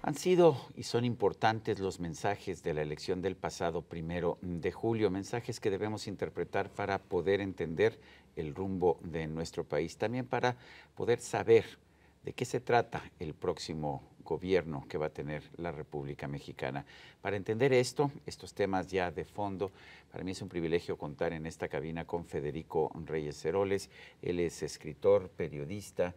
Han sido y son importantes los mensajes de la elección del pasado 1 de julio, mensajes que debemos interpretar para poder entender el rumbo de nuestro país, también para poder saber de qué se trata el próximo gobierno que va a tener la República Mexicana. Para entender estos temas ya de fondo, para mí es un privilegio contar en esta cabina con Federico Reyes Heroles. Él es escritor, periodista,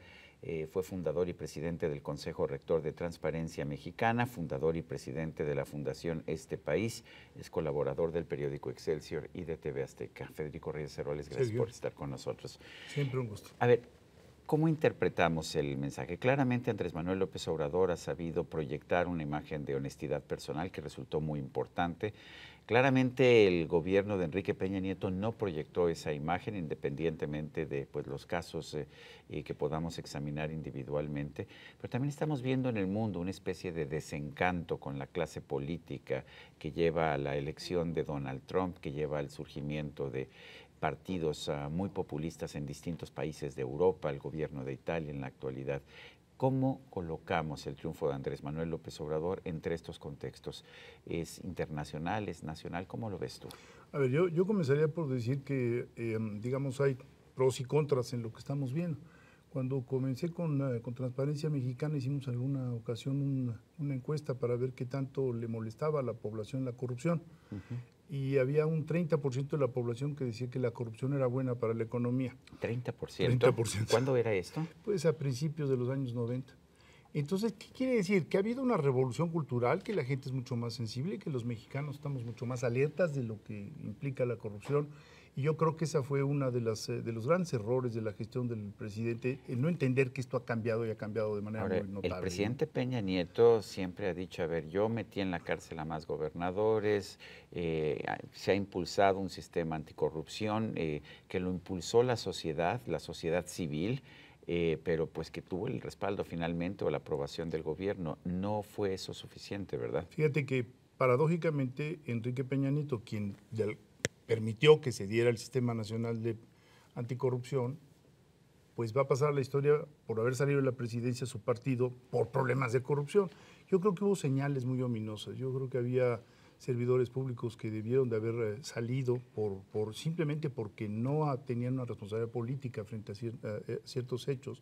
fue fundador y presidente del Consejo Rector de Transparencia Mexicana, fundador y presidente de la Fundación Este País, es colaborador del periódico Excelsior y de TV Azteca. Federico Reyes Heroles, gracias por estar con nosotros. Siempre un gusto. A ver, ¿cómo interpretamos el mensaje? Claramente Andrés Manuel López Obrador ha sabido proyectar una imagen de honestidad personal que resultó muy importante. Claramente el gobierno de Enrique Peña Nieto no proyectó esa imagen, independientemente de los casos que podamos examinar individualmente. Pero también estamos viendo en el mundo una especie de desencanto con la clase política que lleva a la elección de Donald Trump, que lleva al surgimiento de partidos muy populistas en distintos países de Europa, el gobierno de Italia en la actualidad. ¿Cómo colocamos el triunfo de Andrés Manuel López Obrador entre estos contextos? ¿Es internacional, es nacional? ¿Cómo lo ves tú? A ver, yo comenzaría por decir que, digamos, hay pros y contras en lo que estamos viendo. Cuando comencé con Transparencia Mexicana hicimos en alguna ocasión una encuesta para ver qué tanto le molestaba a la población la corrupción. Y había un 30% de la población que decía que la corrupción era buena para la economía. ¿30%? 30%. ¿Cuándo era esto? Pues a principios de los años 90. Entonces, ¿qué quiere decir? Que ha habido una revolución cultural, que la gente es mucho más sensible, que los mexicanos estamos mucho más alertas de lo que implica la corrupción. Y yo creo que esa fue una de los grandes errores de la gestión del presidente, el no entender que esto ha cambiado y ha cambiado de manera muy notable. El presidente Peña Nieto siempre ha dicho, a ver, yo metí en la cárcel a más gobernadores, se ha impulsado un sistema anticorrupción que lo impulsó la sociedad civil, pero pues que tuvo el respaldo finalmente o la aprobación del gobierno. No fue eso suficiente, ¿verdad? Fíjate que paradójicamente Enrique Peña Nieto, quien permitió que se diera el Sistema Nacional de Anticorrupción, pues va a pasar a la historia por haber salido de la presidencia su partido por problemas de corrupción. Yo creo que hubo señales muy ominosas. Yo creo que había servidores públicos que debieron de haber salido simplemente porque no tenían una responsabilidad política frente a ciertos hechos.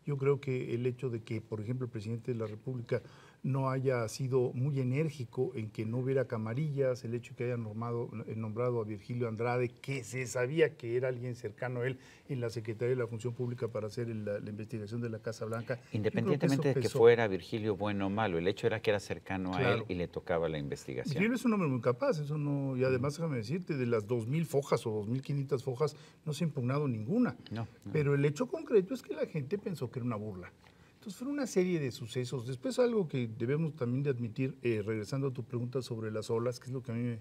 Yo creo que el hecho de que, por ejemplo, el presidente de la República no haya sido muy enérgico en que no hubiera camarillas, el hecho de que haya nombrado a Virgilio Andrade, que se sabía que era alguien cercano a él en la Secretaría de la Función Pública para hacer la investigación de la Casa Blanca. Independientemente de que fuera Virgilio bueno o malo, el hecho era que era cercano a él y le tocaba la investigación. Virgilio es un hombre muy capaz, eso no, y además déjame decirte, de las 2,000 fojas o 2,500 fojas no se ha impugnado ninguna. No. Pero el hecho concreto es que la gente pensó que era una burla. Entonces fue una serie de sucesos. Después algo que debemos también de admitir, regresando a tu pregunta sobre las olas, que es lo que a mí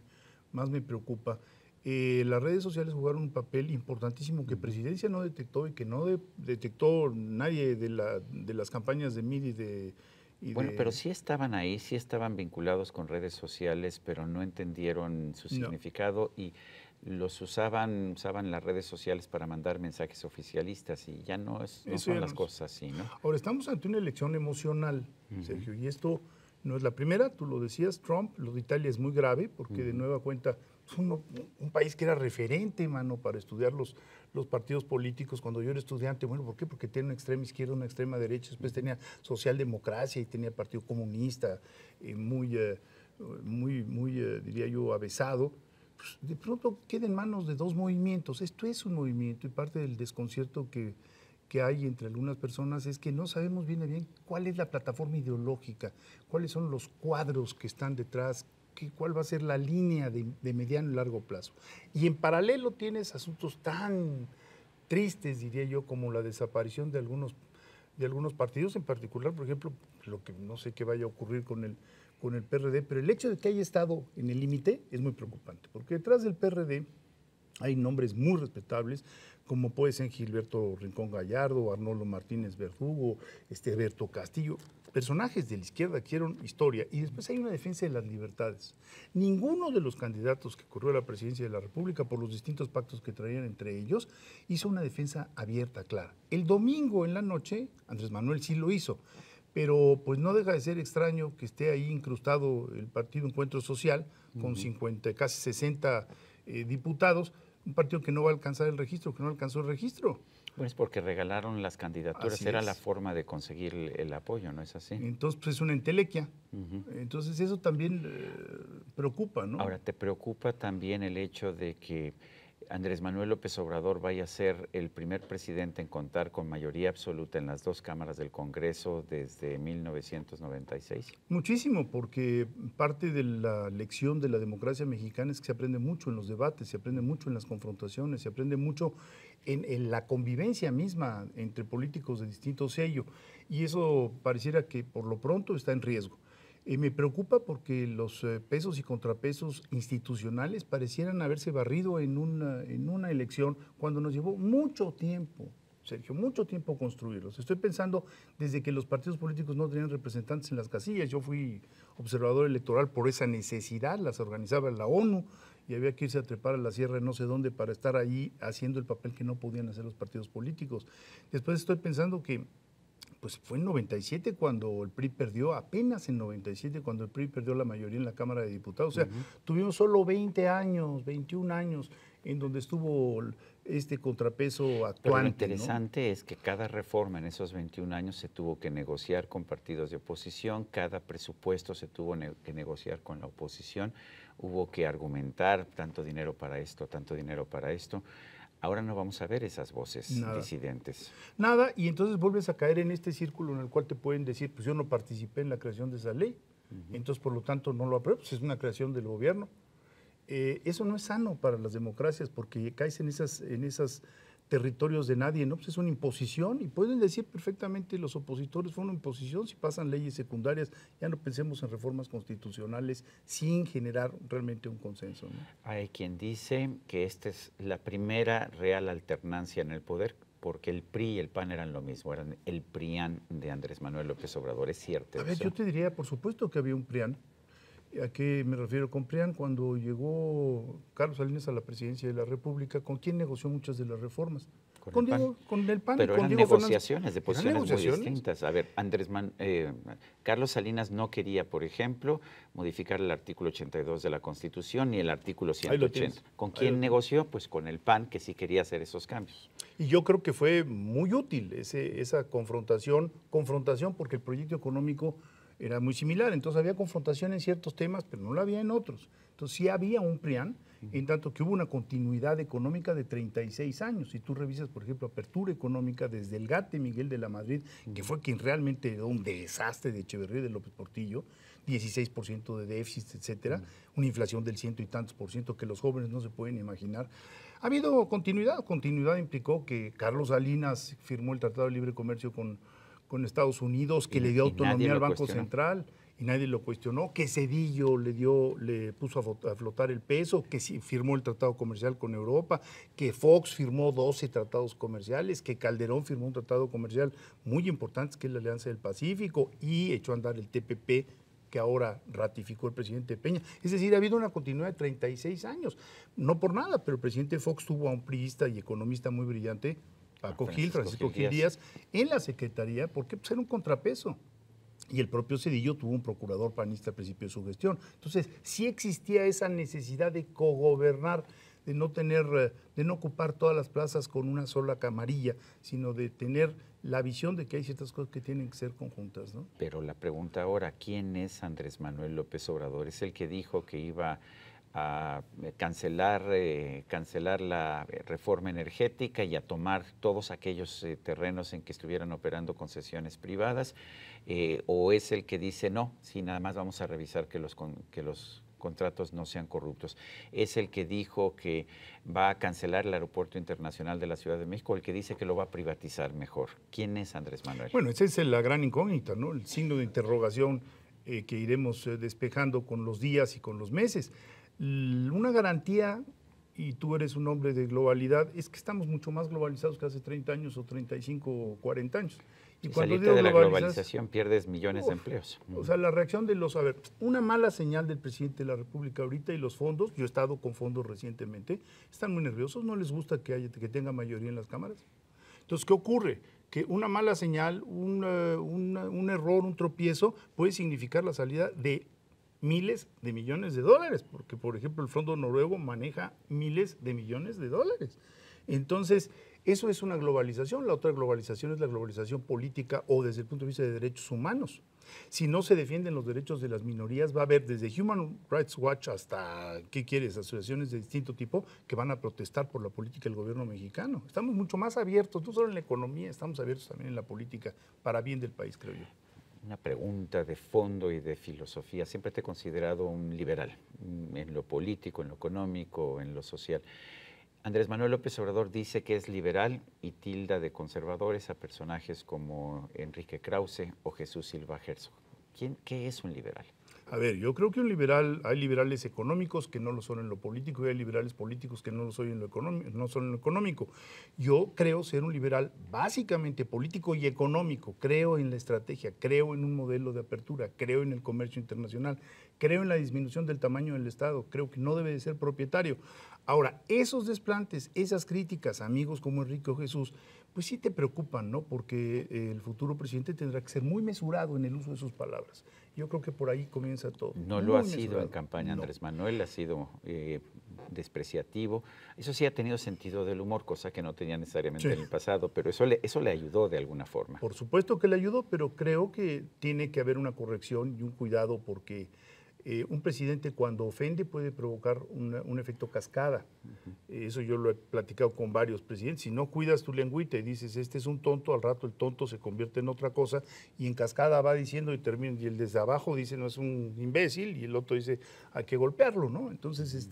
más me preocupa, las redes sociales jugaron un papel importantísimo que Presidencia no detectó y que no detectó nadie de las campañas de MID pero sí estaban ahí, sí estaban vinculados con redes sociales, pero no entendieron su significado y los usaban las redes sociales para mandar mensajes oficialistas y ya no son las cosas así, ¿no? Ahora, estamos ante una elección emocional, Sergio, y esto no es la primera, tú lo decías, Trump, lo de Italia es muy grave, porque de nueva cuenta es un país que era referente, mano, para estudiar los partidos políticos. Cuando yo era estudiante, bueno, ¿por qué? Porque tenía una extrema izquierda, una extrema derecha, después tenía socialdemocracia y tenía Partido Comunista, diría yo, avesado. Pues de pronto queda en manos de dos movimientos. Esto es un movimiento y parte del desconcierto que hay entre algunas personas es que no sabemos bien cuál es la plataforma ideológica, cuáles son los cuadros que están detrás, cuál va a ser la línea de mediano y largo plazo. Y en paralelo tienes asuntos tan tristes, diría yo, como la desaparición de algunos partidos, en particular, por ejemplo, lo que no sé qué vaya a ocurrir con el PRD, pero el hecho de que haya estado en el límite es muy preocupante, porque detrás del PRD hay nombres muy respetables, como puede ser Gilberto Rincón Gallardo, Arnoldo Martínez Verdugo, Berto Castillo, personajes de la izquierda que hicieron historia, y después hay una defensa de las libertades. Ninguno de los candidatos que corrió a la presidencia de la República, por los distintos pactos que traían entre ellos, hizo una defensa abierta, clara. El domingo en la noche, Andrés Manuel sí lo hizo, pero pues no deja de ser extraño que esté ahí incrustado el Partido Encuentro Social con 50, casi 60 diputados, un partido que no va a alcanzar el registro, que no alcanzó el registro. Bueno, es porque regalaron las candidaturas, Así era es. la forma de conseguir el apoyo, ¿no es así? Entonces, pues es una entelequia. Entonces, eso también preocupa, ¿no? Ahora, ¿te preocupa también el hecho de que Andrés Manuel López Obrador vaya a ser el primer presidente en contar con mayoría absoluta en las dos cámaras del Congreso desde 1996? Muchísimo, porque parte de la lección de la democracia mexicana es que se aprende mucho en los debates, se aprende mucho en las confrontaciones, se aprende mucho en la convivencia misma entre políticos de distinto sello. Y eso pareciera que por lo pronto está en riesgo. Me preocupa porque los pesos y contrapesos institucionales parecieran haberse barrido en una elección cuando nos llevó mucho tiempo, Sergio, mucho tiempo construirlos. Estoy pensando desde que los partidos políticos no tenían representantes en las casillas. Yo fui observador electoral por esa necesidad, las organizaba la ONU y había que irse a trepar a la sierra de no sé dónde para estar ahí haciendo el papel que no podían hacer los partidos políticos. Después estoy pensando que pues fue en 97 cuando el PRI perdió, apenas en 97 cuando el PRI perdió la mayoría en la Cámara de Diputados. O sea, tuvimos solo 20 años, 21 años en donde estuvo este contrapeso actuante. Pero lo interesante es que cada reforma en esos 21 años se tuvo que negociar con partidos de oposición, cada presupuesto se tuvo que negociar con la oposición, hubo que argumentar tanto dinero para esto, tanto dinero para esto. Ahora no vamos a ver esas voces disidentes. Nada, y entonces vuelves a caer en este círculo en el cual te pueden decir, pues yo no participé en la creación de esa ley, entonces por lo tanto no lo apruebo, pues es una creación del gobierno. Eso no es sano para las democracias porque caes en esos territorios de nadie, ¿no? Pues es una imposición y pueden decir perfectamente los opositores, fue una imposición, si pasan leyes secundarias, ya no pensemos en reformas constitucionales sin generar realmente un consenso, ¿no? Hay quien dice que esta es la primera real alternancia en el poder, porque el PRI y el PAN eran lo mismo, eran el PRIAN de Andrés Manuel López Obrador, ¿es cierto? A ver, yo te diría, por supuesto que había un PRIAN. ¿A qué me refiero con PRIAN? Cuando llegó Carlos Salinas a la presidencia de la República, ¿con quién negoció muchas de las reformas? Con el PAN. Con el PAN. Pero y con eran Diego negociaciones de Fernández. posiciones muy distintas. A ver, Carlos Salinas no quería, por ejemplo, modificar el artículo 82 de la Constitución ni el artículo 180. ¿Con quién negoció? Pues con el PAN, que sí quería hacer esos cambios. Y yo creo que fue muy útil esa confrontación porque el proyecto económico era muy similar, entonces había confrontación en ciertos temas, pero no la había en otros. Entonces sí había un PRIAN, en tanto que hubo una continuidad económica de 36 años. Si tú revisas, por ejemplo, apertura económica desde el GATE Miguel de la Madrid, que fue quien realmente dio un desastre de Echeverría y de López Portillo, 16% de déficit, etcétera, una inflación del ciento y tantos por ciento que los jóvenes no se pueden imaginar. Ha habido continuidad. Continuidad implicó que Carlos Salinas firmó el Tratado de Libre Comercio con Estados Unidos, que le dio autonomía al Banco Central y nadie lo cuestionó, que Zedillo le puso a flotar el peso, que firmó el tratado comercial con Europa, que Fox firmó 12 tratados comerciales, que Calderón firmó un tratado comercial muy importante, que es la Alianza del Pacífico, y echó a andar el TPP, que ahora ratificó el presidente Peña. Es decir, ha habido una continuidad de 36 años. No por nada, pero el presidente Fox tuvo a un priista y economista muy brillante, Francisco Gil Díaz, en la Secretaría, porque pues, era un contrapeso. Y el propio Zedillo tuvo un procurador panista al principio de su gestión. Entonces, sí existía esa necesidad de cogobernar, de no ocupar todas las plazas con una sola camarilla, sino de tener la visión de que hay ciertas cosas que tienen que ser conjuntas, ¿no? Pero la pregunta ahora, ¿quién es Andrés Manuel López Obrador? ¿Es el que dijo que iba a cancelar la reforma energética y a tomar todos aquellos terrenos en que estuvieran operando concesiones privadas, o es el que dice no, si nada más vamos a revisar que los contratos no sean corruptos? ¿Es el que dijo que va a cancelar el Aeropuerto Internacional de la Ciudad de México o el que dice que lo va a privatizar mejor? ¿Quién es Andrés Manuel? Bueno, esa es la gran incógnita, ¿no? El signo de interrogación que iremos despejando con los días y con los meses. Una garantía, y tú eres un hombre de globalidad, es que estamos mucho más globalizados que hace 30 años o 35 o 40 años. Y cuando salirte de la globalización pierdes millones de empleos. O sea, la reacción de a ver, una mala señal del presidente de la República ahorita y los fondos, yo he estado con fondos recientemente, están muy nerviosos, no les gusta que tenga mayoría en las cámaras. Entonces, ¿qué ocurre? Que una mala señal, un error, un tropiezo puede significar la salida de miles de millones de dólares, porque por ejemplo el Fondo Noruego maneja miles de millones de dólares. Entonces, eso es una globalización. La otra globalización es la globalización política o desde el punto de vista de derechos humanos. Si no se defienden los derechos de las minorías, va a haber desde Human Rights Watch hasta, ¿qué quieres?, asociaciones de distinto tipo que van a protestar por la política del gobierno mexicano. Estamos mucho más abiertos, no solo en la economía, estamos abiertos también en la política, para bien del país, creo yo. Una pregunta de fondo y de filosofía. Siempre te he considerado un liberal, en lo político, en lo económico, en lo social. Andrés Manuel López Obrador dice que es liberal y tilda de conservadores a personajes como Enrique Krause o Jesús Silva Herzog. ¿Qué es un liberal? A ver, yo creo que un liberal, hay liberales económicos que no lo son en lo político y hay liberales políticos que no lo son en lo económico, no son en lo económico. Yo creo ser un liberal básicamente político y económico. Creo en la estrategia, creo en un modelo de apertura, creo en el comercio internacional, creo en la disminución del tamaño del Estado, creo que no debe de ser propietario. Ahora, esos desplantes, esas críticas, amigos como Enrique o Jesús, pues sí te preocupan, ¿no? Porque el futuro presidente tendrá que ser muy mesurado en el uso de sus palabras. Yo creo que por ahí comienza todo. No lo ha sido en campaña Andrés Manuel, ha sido despreciativo. Eso sí ha tenido sentido del humor, cosa que no tenía necesariamente en el pasado, pero eso le ayudó de alguna forma. Por supuesto que le ayudó, pero creo que tiene que haber una corrección y un cuidado porque un presidente cuando ofende puede provocar un efecto cascada. Eso yo lo he platicado con varios presidentes. Si no cuidas tu lengüita y dices, este es un tonto, al rato el tonto se convierte en otra cosa y en cascada va diciendo y termina. Y el desde abajo dice, no, es un imbécil, y el otro dice, hay que golpearlo, ¿no? Entonces,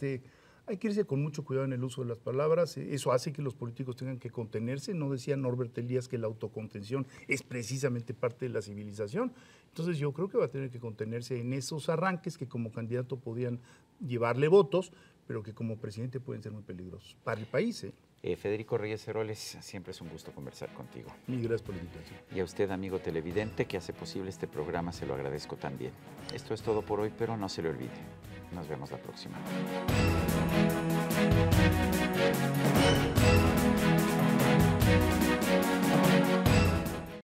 hay que irse con mucho cuidado en el uso de las palabras. Eso hace que los políticos tengan que contenerse. No decía Norbert Elias que la autocontención es precisamente parte de la civilización. Entonces yo creo que va a tener que contenerse en esos arranques que como candidato podían llevarle votos, pero que como presidente pueden ser muy peligrosos para el país. Federico Reyes Heroles, siempre es un gusto conversar contigo. Mil gracias por la invitación. Y a usted, amigo televidente, que hace posible este programa, se lo agradezco también. Esto es todo por hoy, pero no se le olvide. Nos vemos la próxima.